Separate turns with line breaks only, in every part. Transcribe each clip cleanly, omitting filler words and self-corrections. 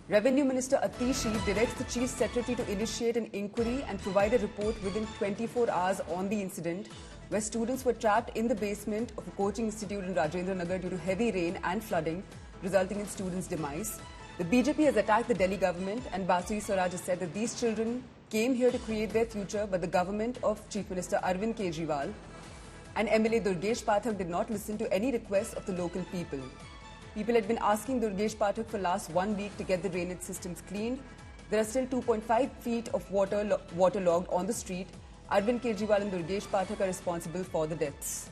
Revenue Minister Atishi directs the Chief Secretary to initiate an inquiry and provide a report within 24 hours on the incident where students were trapped in the basement of a coaching institute in Rajendra Nagar due to heavy rain and flooding, resulting in students' demise. The BJP has attacked the Delhi government, and Basui Swaraj has said that these children came here to create their future, but the government of Chief Minister Arvind Kejriwal and MLA Durgesh Pathak did not listen to any requests of the local people. People had been asking Durgesh Pathak for last 1 week to get the drainage systems cleaned. There are still 2.5 feet of waterlogged on the street. Arvind Kejriwal and Durgesh Pathak are responsible for the deaths.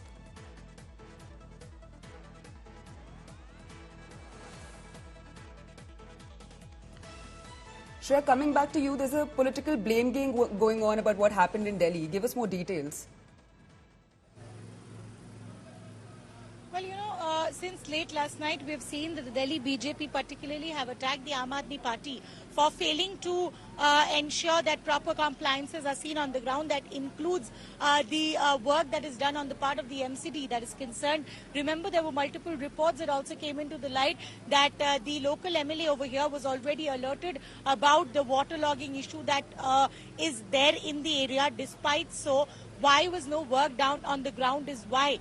Shreya, coming back to you, there's a political blame game going on about what happened in Delhi. Give us more details.
Well, since late last night, we've seen that the Delhi BJP particularly have attacked the Aam Aadmi Party for failing to ensure that proper compliances are seen on the ground. That includes the work that is done on the part of the MCD that is concerned. Remember, there were multiple reports that also came into the light that the local MLA over here was already alerted about the waterlogging issue that is there in the area. Despite so, why was no work done on the ground is why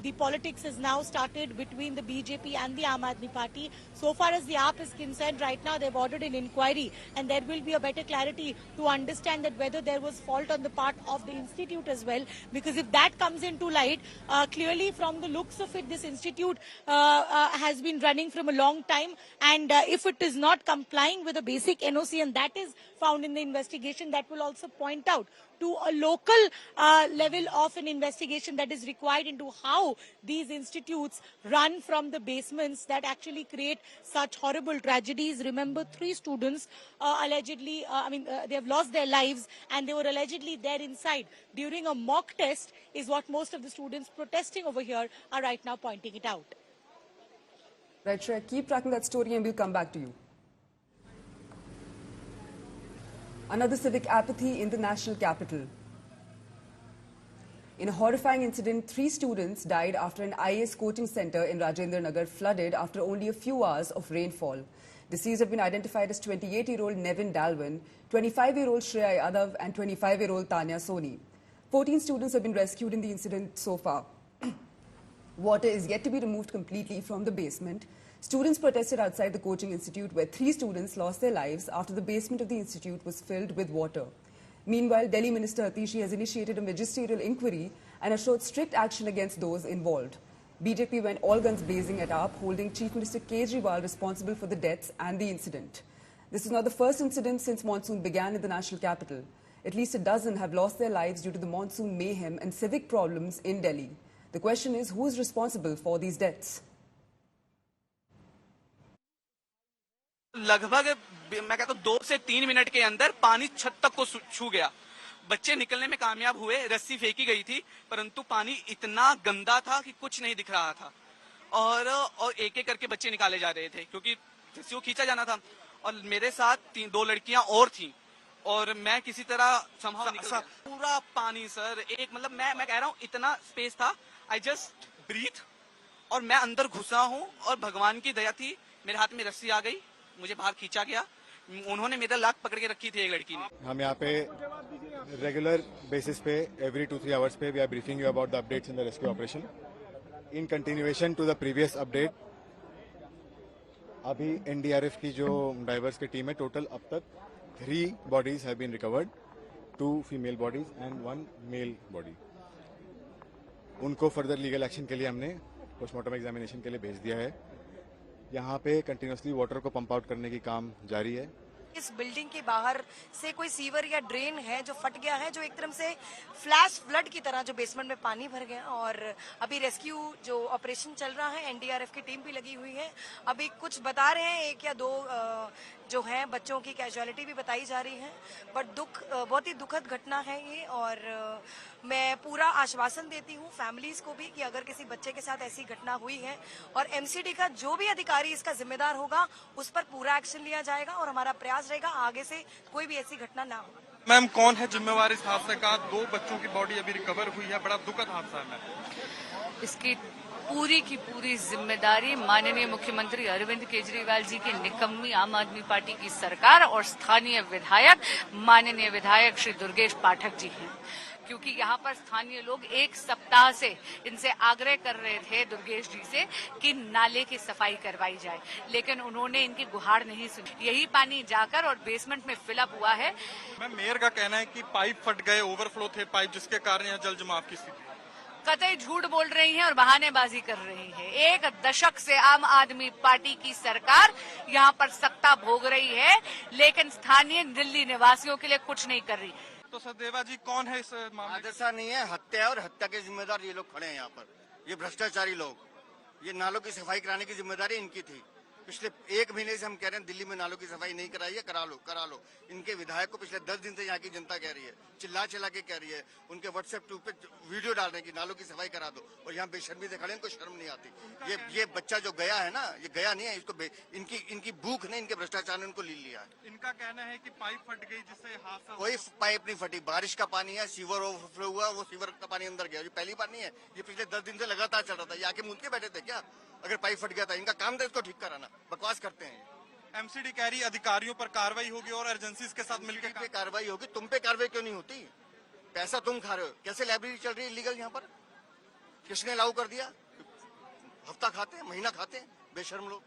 the politics has now started between the BJP and the Aam Aadmi Party. So far as the AAP is concerned, right now they've ordered an inquiry, and there will be a better clarity to understand that whether there was fault on the part of the institute as well. Because if that comes into light, clearly from the looks of it, this institute has been running from a long time, and if it is not complying with a basic NOC, and that is found in the investigation, that will also point out to a local level of an investigation that is required into how these institutes run from the basements that actually create such horrible tragedies. Remember, 3 students allegedly, they have lost their lives, and they were allegedly there inside during a mock test, is what most of the students protesting over here are right now pointing it out.
Right, Shreya, keep tracking that story and we'll come back to you. Another civic apathy in the national capital. In a horrifying incident, 3 students died after an IAS coaching center in Rajendra Nagar flooded after only a few hours of rainfall. Deceased have been identified as 28-year-old Nevin Dalwin, 25-year-old Shreya Yadav and 25-year-old Tanya Soni. 14 students have been rescued in the incident so far. Water is yet to be removed completely from the basement. Students protested outside the coaching institute where 3 students lost their lives after the basement of the institute was filled with water. Meanwhile, Delhi Minister Atishi has initiated a magisterial inquiry and assured strict action against those involved. BJP went all guns blazing at AAP, holding Chief Minister Kejriwal responsible for the deaths and the incident. This is not the first incident since monsoon began in the national capital. At least a dozen have lost their lives due to the monsoon mayhem and civic problems in Delhi. The question is, who is responsible for these deaths?
लगभग मैं कहता हूँ 2 से 3 minute के अंदर पानी छत तक को छू गया। बच्चे निकलने में कामयाब हुए, रस्सी फेंकी गई थी, परंतु पानी इतना गंदा था कि कुछ नहीं दिख रहा था और एक एक करके बच्चे निकाले जा रहे थे क्योंकि रस्सी को खींचा जाना था। और मेरे साथ 2 लड़कियां और थीं और मैं किसी तरह संभव निकल गया। पूरा पानी सर, एक मतलब मैं कह रहा हूँ इतना स्पेस था, आई जस्ट ब्रीथ, और मैं अंदर घुसा हूँ और भगवान की दया थी, मेरे हाथ में रस्सी आ गई, मुझे बाहर खींचा गया। उन्होंने मेरा लाख पकड़ के रखी थी एक लड़की ने।
हम यहाँ पे रेगुलर बेसिस पे एवरी 2-3 आवर्स पे we are briefing you about the updates in the rescue operation in continuation to the previous update. अभी एनडीआरएफ की जो डाइवर्स की टीम है, टोटल अब तक 3 bodies have been recovered, 2 female bodies and 1 male body. उनको further legal action के लिए हमने पोस्टमार्टम एग्जामिनेशन के लिए भेज दिया है। यहाँ पे कंटिन्यूसली वाटर को पंप आउट करने की काम जारी है।
इस बिल्डिंग के बाहर से कोई सीवर या ड्रेन है जो फट गया है, जो एक तरह से फ्लैश फ्लड की तरह जो बेसमेंट में पानी भर गया, और अभी रेस्क्यू जो ऑपरेशन चल रहा है, एनडीआरएफ की टीम भी लगी हुई है। अभी कुछ बता रहे हैं 1 या 2 जो हैं बच्चों की कैजुअलिटी भी बताई जा रही है, बट बहुत ही दुखद घटना है ये। और मैं पूरा आश्वासन देती हूँ फैमिलीज को भी कि अगर किसी बच्चे के साथ ऐसी घटना हुई है और एमसीडी का जो भी अधिकारी इसका जिम्मेदार होगा उस पर पूरा एक्शन लिया जाएगा और हमारा प्रयास रहेगा आगे से कोई भी ऐसी घटना ना हो।
मैम, कौन है जिम्मेवार इस हादसे का? 2 बच्चों की बॉडी अभी रिकवर हुई है, बड़ा दुखद हादसा है मैम।
इसकी पूरी की पूरी जिम्मेदारी माननीय मुख्यमंत्री अरविंद केजरीवाल जी की निकम्मी आम आदमी पार्टी की सरकार और स्थानीय विधायक माननीय विधायक श्री दुर्गेश पाठक जी हैं, क्योंकि यहाँ पर स्थानीय लोग 1 सप्ताह से इनसे आग्रह कर रहे थे दुर्गेश जी से कि नाले की सफाई करवाई जाए, लेकिन उन्होंने इनकी गुहार नहीं सुनी। यही पानी जाकर और बेसमेंट में फिलअप हुआ है।
मैम, मेयर का कहना है कि पाइप फट गए, ओवरफ्लो थे पाइप, जिसके कारण यहाँ जल जमाव की स्थिति।
कतई झूठ बोल रही हैं और बहानेबाजी कर रही है। 1 दशक से आम आदमी पार्टी की सरकार यहाँ पर सत्ता भोग रही है, लेकिन स्थानीय दिल्ली निवासियों के लिए कुछ नहीं कर रही।
तो सदेवा जी, कौन है इस मामले?
हादसा नहीं है, हत्या है, और हत्या के जिम्मेदार ये लोग खड़े हैं यहाँ पर। ये भ्रष्टाचारी लोग, ये नालों की सफाई कराने की जिम्मेदारी इनकी थी। पिछले 1 महीने से हम कह रहे हैं दिल्ली में नालों की सफाई नहीं कराई है, करा लो। इनके विधायक को पिछले 10 दिन से यहाँ की जनता कह रही है, चिल्ला के कह रही है, उनके व्हाट्सएप ग्रुप पे वीडियो डाल रहे हैं कि नालों की सफाई करा दो, और यहाँ बेशर्मी से खड़े, इनको शर्म नहीं आती। ये बच्चा जो गया है ना, ये गया नहीं है, इसको इनकी भूख ने, इनके भ्रष्टाचार ने उनको ली लिया है।
इनका कहना है कि पाइप फट गई जिससे हादसा।
कोई पाइप नहीं फटी, बारिश का पानी है, सीवर ओवरफ्लो हुआ, वो सीवर का पानी अंदर गया। ये पहली बार नहीं है, ये पिछले 10 दिन से लगातार चल रहा था। ये आके मूंद के बैठे थे क्या? अगर पाइप फट गया था, इनका काम था इसको ठीक कराना, बकवास करते हैं।
एमसीडी कह रही अधिकारियों पर कार्रवाई होगी और एजेंसीज के साथ मिलकर
पे कार्रवाई होगी। तुम पे कार्रवाई क्यों नहीं होती? पैसा तुम खा रहे हो। कैसे लाइब्रेरी चल रही है इलीगल यहाँ पर? किसने लागू कर दिया? हफ्ता खाते हैं, महीना खाते हैं, बेशर्म लोग।